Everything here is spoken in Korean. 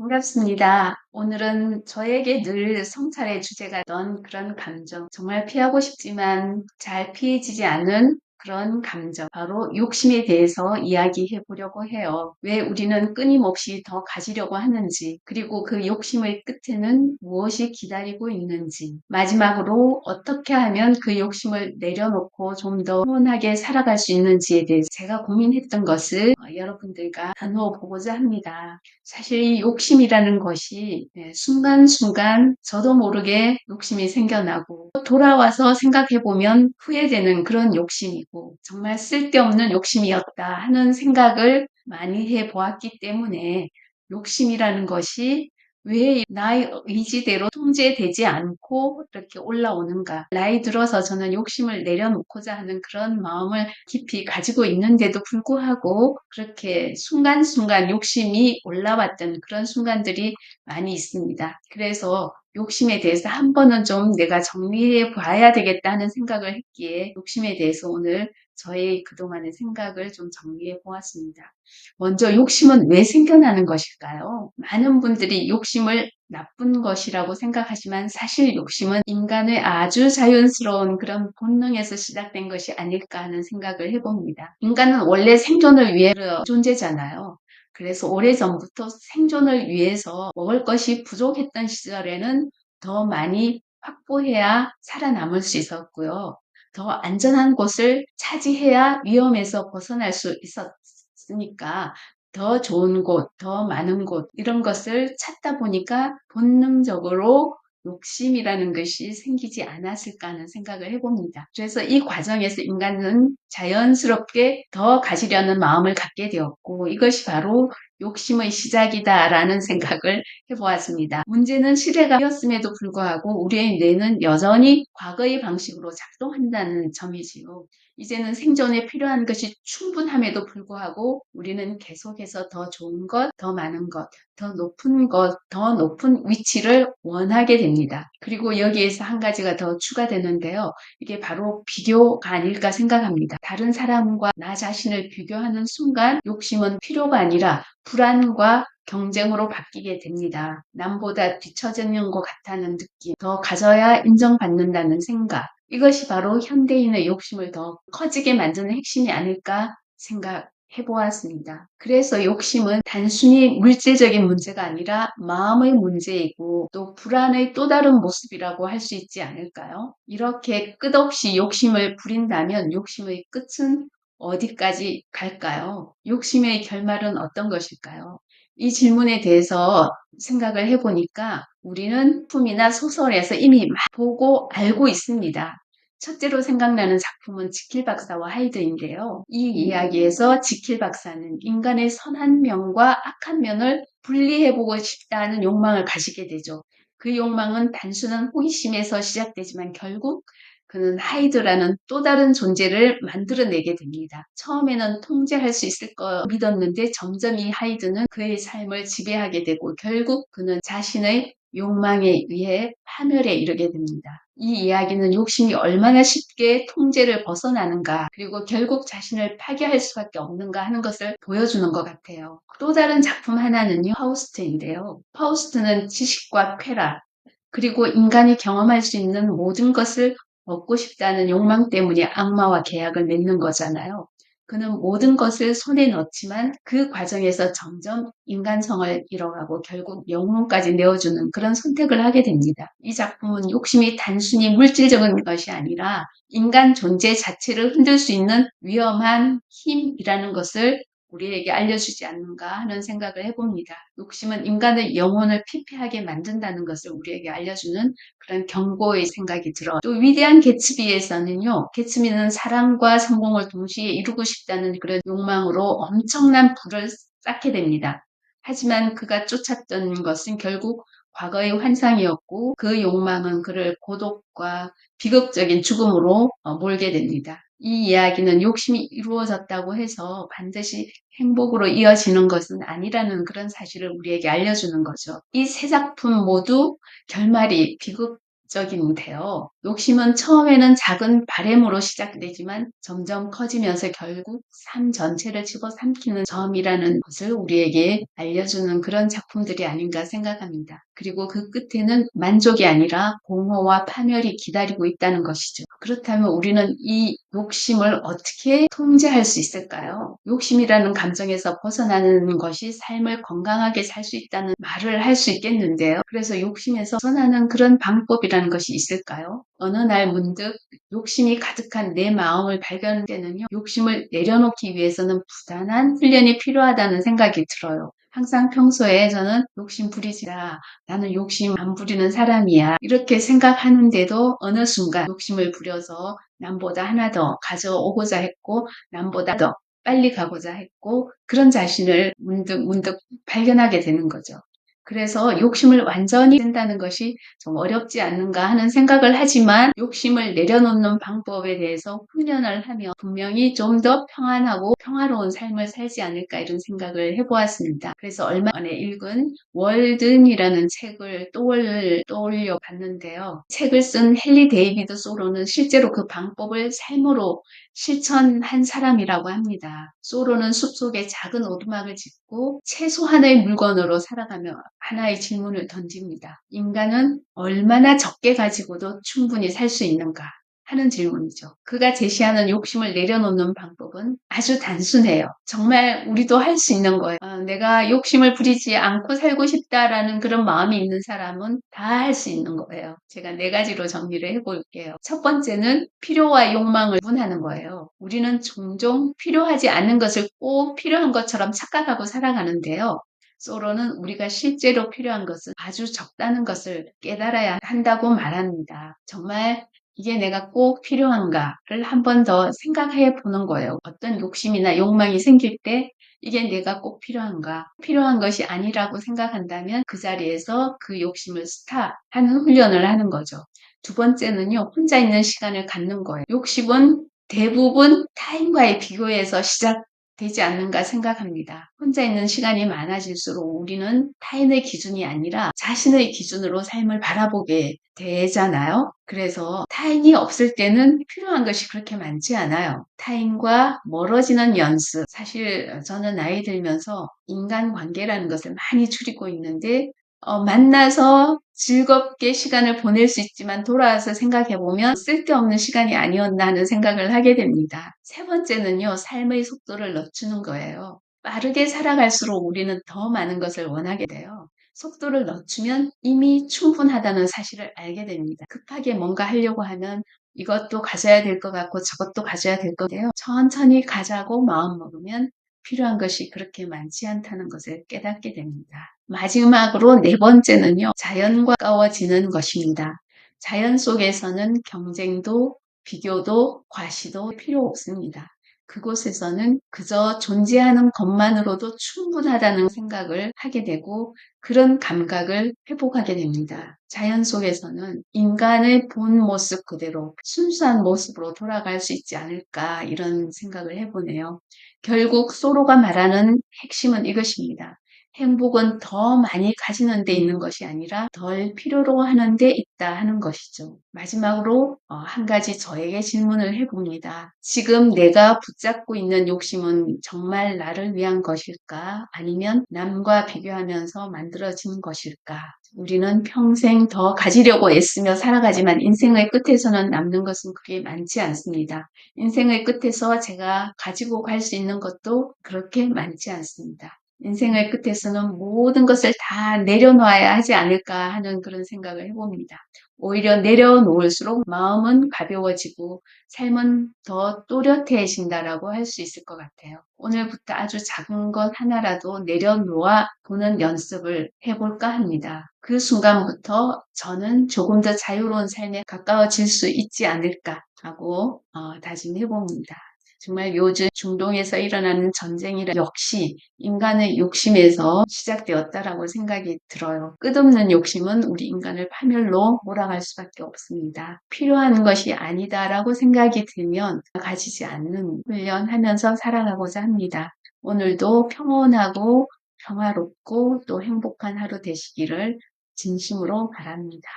반갑습니다. 오늘은 저에게 늘 성찰의 주제가 던 그런 감정, 정말 피하고 싶지만 잘 피해지지 않는 그런 감정, 바로 욕심에 대해서 이야기해 보려고 해요. 왜 우리는 끊임없이 더 가지려고 하는지, 그리고 그 욕심의 끝에는 무엇이 기다리고 있는지, 마지막으로 어떻게 하면 그 욕심을 내려놓고 좀 더 평온하게 살아갈 수 있는지에 대해서 제가 고민했던 것을 여러분들과 나누어 보고자 합니다. 사실 이 욕심이라는 것이 순간순간 저도 모르게 욕심이 생겨나고 돌아와서 생각해보면 후회되는 그런 욕심이고 정말 쓸데없는 욕심이었다 하는 생각을 많이 해보았기 때문에 욕심이라는 것이 왜 나의 의지대로 통제되지 않고 이렇게 올라오는가. 나이 들어서 저는 욕심을 내려놓고자 하는 그런 마음을 깊이 가지고 있는데도 불구하고 그렇게 순간순간 욕심이 올라왔던 그런 순간들이 많이 있습니다. 그래서 욕심에 대해서 한 번은 좀 내가 정리해 봐야 되겠다는 생각을 했기에 욕심에 대해서 오늘 저의 그동안의 생각을 좀 정리해 보았습니다. 먼저 욕심은 왜 생겨나는 것일까요? 많은 분들이 욕심을 나쁜 것이라고 생각하지만 사실 욕심은 인간의 아주 자연스러운 그런 본능에서 시작된 것이 아닐까 하는 생각을 해봅니다. 인간은 원래 생존을 위해서 존재잖아요. 그래서 오래전부터 생존을 위해서 먹을 것이 부족했던 시절에는 더 많이 확보해야 살아남을 수 있었고요. 더 안전한 곳을 차지해야 위험에서 벗어날 수 있었으니까 더 좋은 곳, 더 많은 곳 이런 것을 찾다 보니까 본능적으로 욕심이라는 것이 생기지 않았을까 하는 생각을 해봅니다. 그래서 이 과정에서 인간은 자연스럽게 더 가지려는 마음을 갖게 되었고 이것이 바로 욕심의 시작이다라는 생각을 해보았습니다. 문제는 시대가 되었음에도 불구하고 우리의 뇌는 여전히 과거의 방식으로 작동한다는 점이지요. 이제는 생존에 필요한 것이 충분함에도 불구하고 우리는 계속해서 더 좋은 것, 더 많은 것, 더 높은 것, 더 높은 위치를 원하게 됩니다. 그리고 여기에서 한 가지가 더 추가되는데요. 이게 바로 비교가 아닐까 생각합니다. 다른 사람과 나 자신을 비교하는 순간 욕심은 필요가 아니라 불안과 경쟁으로 바뀌게 됩니다. 남보다 뒤처지는 것 같다는 느낌, 더 가져야 인정받는다는 생각, 이것이 바로 현대인의 욕심을 더 커지게 만드는 핵심이 아닐까 생각해 보았습니다. 그래서 욕심은 단순히 물질적인 문제가 아니라 마음의 문제이고 또 불안의 또 다른 모습이라고 할 수 있지 않을까요? 이렇게 끝없이 욕심을 부린다면 욕심의 끝은 어디까지 갈까요? 욕심의 결말은 어떤 것일까요? 이 질문에 대해서 생각을 해보니까 우리는 품이나 소설에서 이미 보고 알고 있습니다. 첫째로 생각나는 작품은 지킬 박사와 하이드인데요. 이 이야기에서 지킬 박사는 인간의 선한 면과 악한 면을 분리해보고 싶다는 욕망을 가지게 되죠. 그 욕망은 단순한 호기심에서 시작되지만 결국 그는 하이드라는 또 다른 존재를 만들어내게 됩니다. 처음에는 통제할 수 있을 거 믿었는데 점점 이 하이드는 그의 삶을 지배하게 되고 결국 그는 자신의 욕망에 의해 파멸에 이르게 됩니다. 이 이야기는 욕심이 얼마나 쉽게 통제를 벗어나는가 그리고 결국 자신을 파괴할 수밖에 없는가 하는 것을 보여주는 것 같아요. 또 다른 작품 하나는요. 파우스트인데요. 파우스트는 지식과 쾌락 그리고 인간이 경험할 수 있는 모든 것을 얻고 싶다는 욕망 때문에 악마와 계약을 맺는 거잖아요. 그는 모든 것을 손에 넣지만 그 과정에서 점점 인간성을 잃어가고 결국 영혼까지 내어주는 그런 선택을 하게 됩니다. 이 작품은 욕심이 단순히 물질적인 것이 아니라 인간 존재 자체를 흔들 수 있는 위험한 힘이라는 것을 우리에게 알려주지 않는가 하는 생각을 해봅니다. 욕심은 인간의 영혼을 피폐하게 만든다는 것을 우리에게 알려주는 그런 경고의 생각이 들어요. 또 위대한 개츠비에서는요. 개츠비는 사랑과 성공을 동시에 이루고 싶다는 그런 욕망으로 엄청난 부를 쌓게 됩니다. 하지만 그가 쫓았던 것은 결국 과거의 환상이었고 그 욕망은 그를 고독과 비극적인 죽음으로 몰게 됩니다. 이 이야기는 욕심이 이루어졌다고 해서 반드시 행복으로 이어지는 것은 아니라는 그런 사실을 우리에게 알려주는 거죠. 이 세 작품 모두 결말이 적인데요. 욕심은 처음에는 작은 바램으로 시작되지만 점점 커지면서 결국 삶 전체를 집어삼키는 점이라는 것을 우리에게 알려주는 그런 작품들이 아닌가 생각합니다. 그리고 그 끝에는 만족이 아니라 공허와 파멸이 기다리고 있다는 것이죠. 그렇다면 우리는 이 욕심을 어떻게 통제할 수 있을까요? 욕심이라는 감정에서 벗어나는 것이 삶을 건강하게 살 수 있다는 말을 할 수 있겠는데요. 그래서 욕심에서 벗어나는 그런 방법이라는 것이 있을까요? 어느 날 문득 욕심이 가득한 내 마음을 발견할 때는요, 욕심을 내려놓기 위해서는 부단한 훈련이 필요하다는 생각이 들어요. 항상 평소에 저는 욕심 부리지라, 나는 욕심 안 부리는 사람이야, 이렇게 생각하는데도 어느 순간 욕심을 부려서 남보다 하나 더 가져오고자 했고, 남보다 더 빨리 가고자 했고, 그런 자신을 문득 발견하게 되는 거죠. 그래서 욕심을 완전히 뺀다는 것이 좀 어렵지 않는가 하는 생각을 하지만, 욕심을 내려놓는 방법에 대해서 훈련을 하면 분명히 좀 더 평안하고 평화로운 삶을 살지 않을까, 이런 생각을 해보았습니다. 그래서 얼마 전에 읽은 월든이라는 책을 떠올려 봤는데요. 책을 쓴 헨리 데이비드 소로는 실제로 그 방법을 삶으로 실천한 사람이라고 합니다. 소로는 숲속에 작은 오두막을 짓고 최소한의 물건으로 살아가며 하나의 질문을 던집니다. 인간은 얼마나 적게 가지고도 충분히 살 수 있는가 하는 질문이죠. 그가 제시하는 욕심을 내려놓는 방법은 아주 단순해요. 정말 우리도 할 수 있는 거예요. 내가 욕심을 부리지 않고 살고 싶다라는 그런 마음이 있는 사람은 다 할 수 있는 거예요. 제가 4가지로 정리를 해볼게요. 첫 번째는 필요와 욕망을 구분하는 거예요. 우리는 종종 필요하지 않는 것을 꼭 필요한 것처럼 착각하고 살아가는데요. 소로는 우리가 실제로 필요한 것은 아주 적다는 것을 깨달아야 한다고 말합니다. 정말 이게 내가 꼭 필요한가를 한 번 더 생각해 보는 거예요. 어떤 욕심이나 욕망이 생길 때 이게 내가 꼭 필요한가? 필요한 것이 아니라고 생각한다면 그 자리에서 그 욕심을 스탑하는 훈련을 하는 거죠. 두 번째는요, 혼자 있는 시간을 갖는 거예요. 욕심은 대부분 타인과의 비교에서 시작되지 않는가 생각합니다. 혼자 있는 시간이 많아질수록 우리는 타인의 기준이 아니라 자신의 기준으로 삶을 바라보게 되잖아요. 그래서 타인이 없을 때는 필요한 것이 그렇게 많지 않아요. 타인과 멀어지는 연습. 사실 저는 나이 들면서 인간관계라는 것을 많이 줄이고 있는데, 만나서 즐겁게 시간을 보낼 수 있지만 돌아와서 생각해보면 쓸데없는 시간이 아니었나 하는 생각을 하게 됩니다. 세 번째는요, 삶의 속도를 늦추는 거예요. 빠르게 살아갈수록 우리는 더 많은 것을 원하게 돼요. 속도를 늦추면 이미 충분하다는 사실을 알게 됩니다. 급하게 뭔가 하려고 하면 이것도 가져야 될 것 같고 저것도 가져야 될 건데요. 천천히 가자고 마음먹으면 필요한 것이 그렇게 많지 않다는 것을 깨닫게 됩니다. 마지막으로 4번째는요, 자연과 가까워지는 것입니다. 자연 속에서는 경쟁도 비교도 과시도 필요 없습니다. 그곳에서는 그저 존재하는 것만으로도 충분하다는 생각을 하게 되고 그런 감각을 회복하게 됩니다. 자연 속에서는 인간의 본 모습 그대로 순수한 모습으로 돌아갈 수 있지 않을까, 이런 생각을 해보네요. 결국 소로가 말하는 핵심은 이것입니다. 행복은 더 많이 가지는 데 있는 것이 아니라 덜 필요로 하는 데 있다 하는 것이죠. 마지막으로 한 가지 저에게 질문을 해봅니다. 지금 내가 붙잡고 있는 욕심은 정말 나를 위한 것일까? 아니면 남과 비교하면서 만들어진 것일까? 우리는 평생 더 가지려고 애쓰며 살아가지만 인생의 끝에서는 남는 것은 그리 많지 않습니다. 인생의 끝에서 제가 가지고 갈 수 있는 것도 그렇게 많지 않습니다. 인생의 끝에서는 모든 것을 다 내려놓아야 하지 않을까 하는 그런 생각을 해봅니다. 오히려 내려놓을수록 마음은 가벼워지고 삶은 더 또렷해진다라고 할 수 있을 것 같아요. 오늘부터 아주 작은 것 하나라도 내려놓아 보는 연습을 해볼까 합니다. 그 순간부터 저는 조금 더 자유로운 삶에 가까워질 수 있지 않을까 하고 다짐해봅니다. 정말 요즘 중동에서 일어나는 전쟁이라 역시 인간의 욕심에서 시작되었다라고 생각이 들어요. 끝없는 욕심은 우리 인간을 파멸로 몰아갈 수밖에 없습니다. 필요한 것이 아니다라고 생각이 들면 가지지 않는 훈련하면서 살아가고자 합니다. 오늘도 평온하고 평화롭고 또 행복한 하루 되시기를 진심으로 바랍니다.